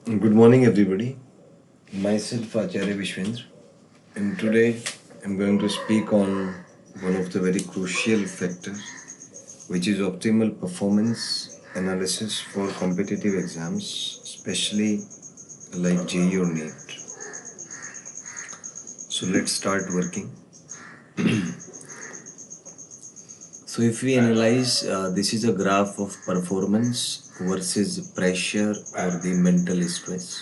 Good morning, everybody. Myself, Acharya Vishvendra, and today I'm going to speak on one of the very crucial factors, which is optimal performance analysis for competitive exams, especially like JEE or NEET. So let's start working. So if we analyze, this is a graph of performance versus pressure or the mental stress.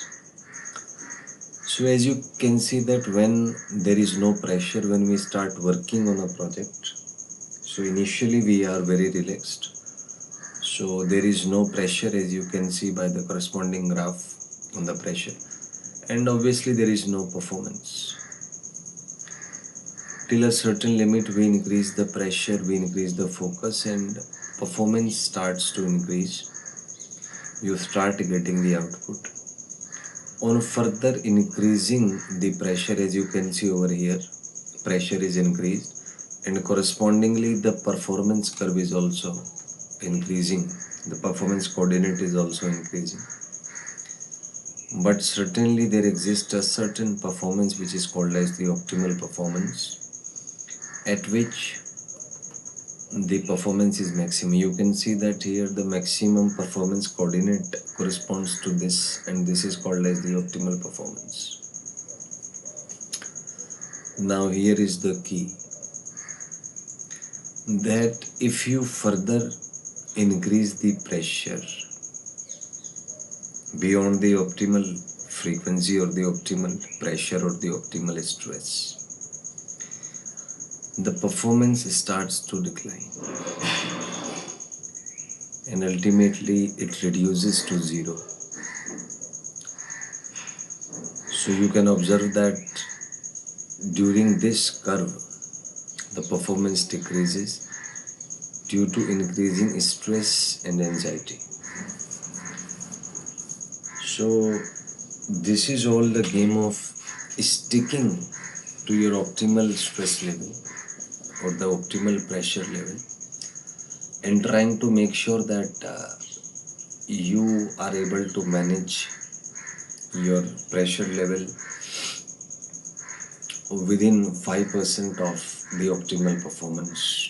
So as you can see that when there is no pressure, when we start working on a project, so initially we are very relaxed. So there is no pressure, as you can see by the corresponding graph on the pressure. And obviously there is no performance. Till a certain limit we increase the pressure, we increase the focus, and performance starts to increase. You start getting the output. On further increasing the pressure, as you can see over here, pressure is increased, and correspondingly the performance curve is also increasing. The performance coordinate is also increasing. But certainly there exists a certain performance which is called as the optimal performance, at which the performance is maximum. You can see that here the maximum performance coordinate corresponds to this, and this is called as the optimal performance. Now here is the key, that if you further increase the pressure beyond the optimal frequency or the optimal pressure or the optimal stress, the performance starts to decline, and ultimately it reduces to zero. So you can observe that during this curve the performance decreases due to increasing stress and anxiety. So this is all the game of sticking to your optimal stress level or the optimal pressure level, and trying to make sure that you are able to manage your pressure level within 5% of the optimal performance.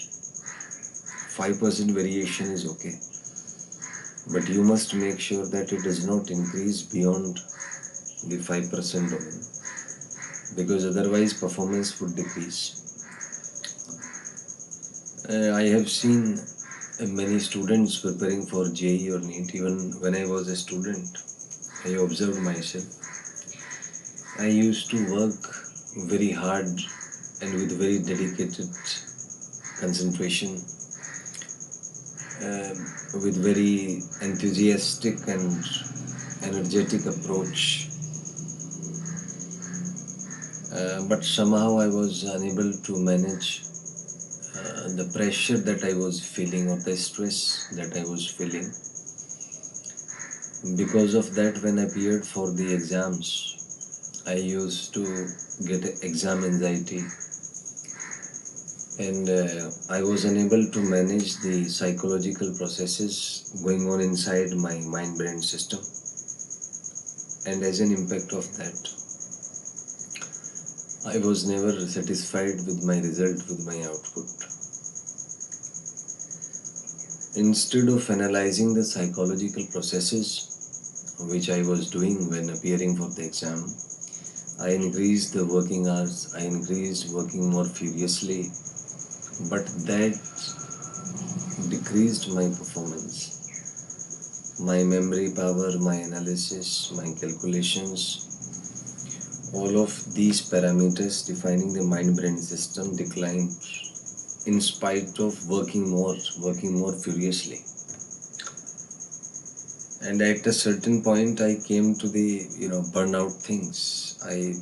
5% variation is okay, but you must make sure that it does not increase beyond the 5% domain, because otherwise performance would decrease. I have seen many students preparing for JEE or NEET. Even when I was a student, I observed myself. I used to work very hard and with very dedicated concentration, with very enthusiastic and energetic approach. But somehow I was unable to manage the pressure that I was feeling or the stress that I was feeling. Because of that, when I appeared for the exams, I used to get exam anxiety, and I was unable to manage the psychological processes going on inside my mind-brain system. And as an impact of that, I was never satisfied with my result, with my output. Instead of analyzing the psychological processes which I was doing when appearing for the exam, I increased the working hours, I increased working more furiously, but that decreased my performance. My memory power, my analysis, my calculations, all of these parameters defining the mind-brain system declined in spite of working more furiously. And at a certain point I came to the burnout things. I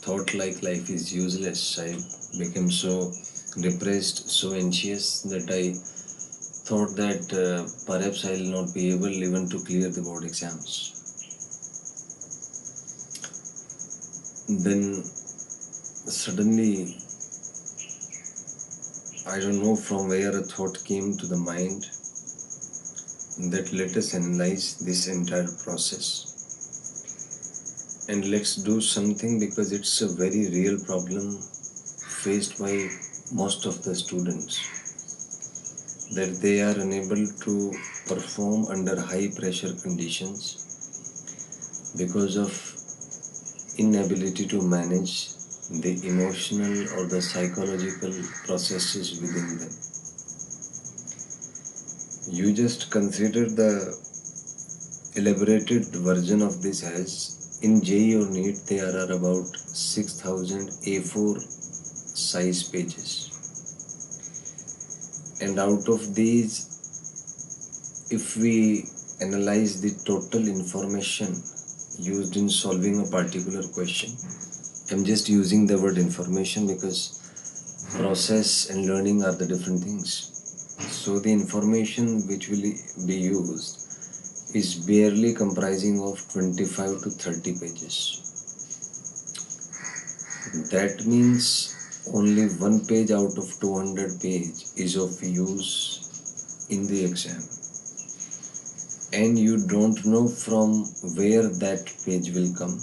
thought like life is useless. I became so depressed, so anxious, that I thought that perhaps I'll not be able even to clear the board exams. Then suddenly, I don't know from where a thought came to the mind that let us analyze this entire process. And let's do something, because it's a very real problem faced by most of the students, that they are unable to perform under high pressure conditions because of inability to manage the emotional or the psychological processes within them. You just consider the elaborated version of this as in JEE or NEET there are about 6000 A4 size pages, and out of these, if we analyze the total information used in solving a particular question, I'm just using the word information because process and learning are the different things. So the information which will be used is barely comprising of 25 to 30 pages. That means only one page out of 200 page is of use in the exam, and you don't know from where that page will come,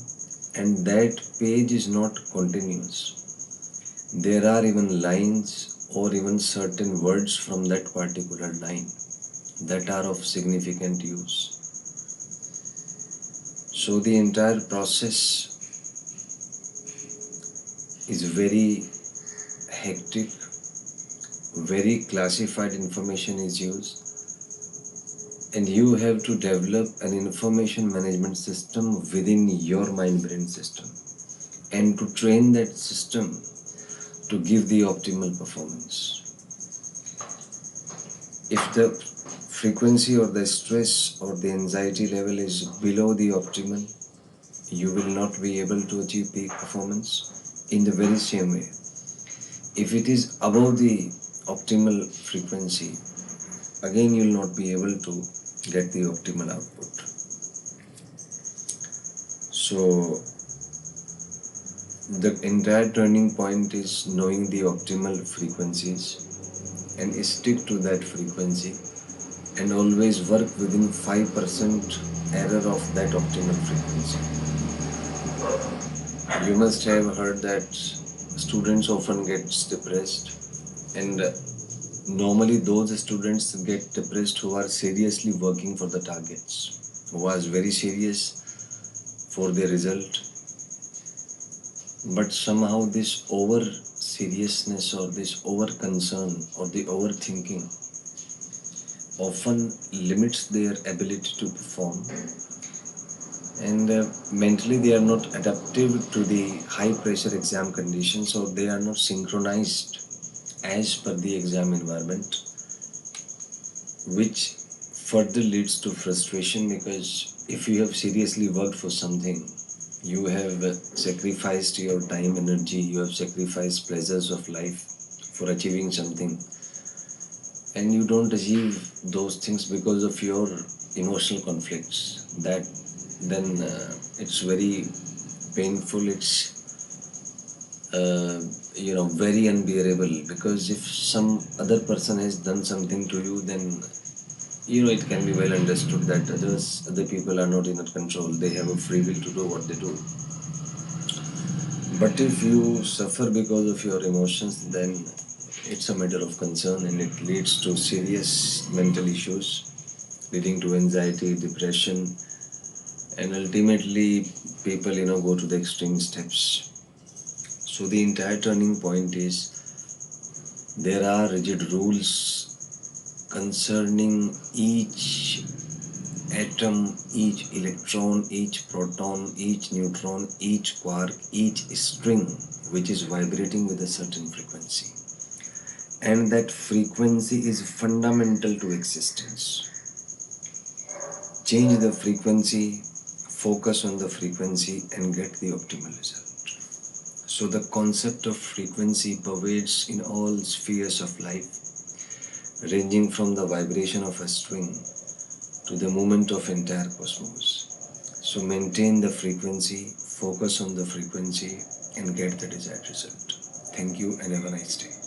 and that page is not continuous. There are even lines or even certain words from that particular line that are of significant use. So the entire process is very hectic, very classified information is used, and you have to develop an information management system within your mind brain system, and to train that system to give the optimal performance. If the frequency or the stress or the anxiety level is below the optimal, you will not be able to achieve peak performance. In the very same way, if it is above the optimal frequency, again you will not be able to get the optimal output. So the entire turning point is knowing the optimal frequencies and stick to that frequency, and always work within 5% error of that optimal frequency. You must have heard that students often get depressed, and normally those students get depressed who are seriously working for the targets, who are very serious for their result. But somehow this over seriousness or this over concern or the overthinking often limits their ability to perform, and mentally they are not adaptive to the high pressure exam conditions, or they are not synchronized as per the exam environment, which further leads to frustration, because if you have seriously worked for something, you have sacrificed your time, energy, you have sacrificed pleasures of life for achieving something, and you don't achieve those things because of your emotional conflicts, that then it's very painful, it's very unbearable, because if some other person has done something to you, then it can be well understood that other people are not in control, they have a free will to do what they do. But if you suffer because of your emotions, then it's a matter of concern, and it leads to serious mental issues, leading to anxiety, depression, and ultimately people go to the extreme steps. So the entire turning point is there are rigid rules concerning each atom, each electron, each proton, each neutron, each quark, each string which is vibrating with a certain frequency. And that frequency is fundamental to existence. Change the frequency, focus on the frequency, and get the optimal result. So the concept of frequency pervades in all spheres of life, ranging from the vibration of a string to the movement of entire cosmos. So maintain the frequency, focus on the frequency, and get the desired result. Thank you and have a nice day.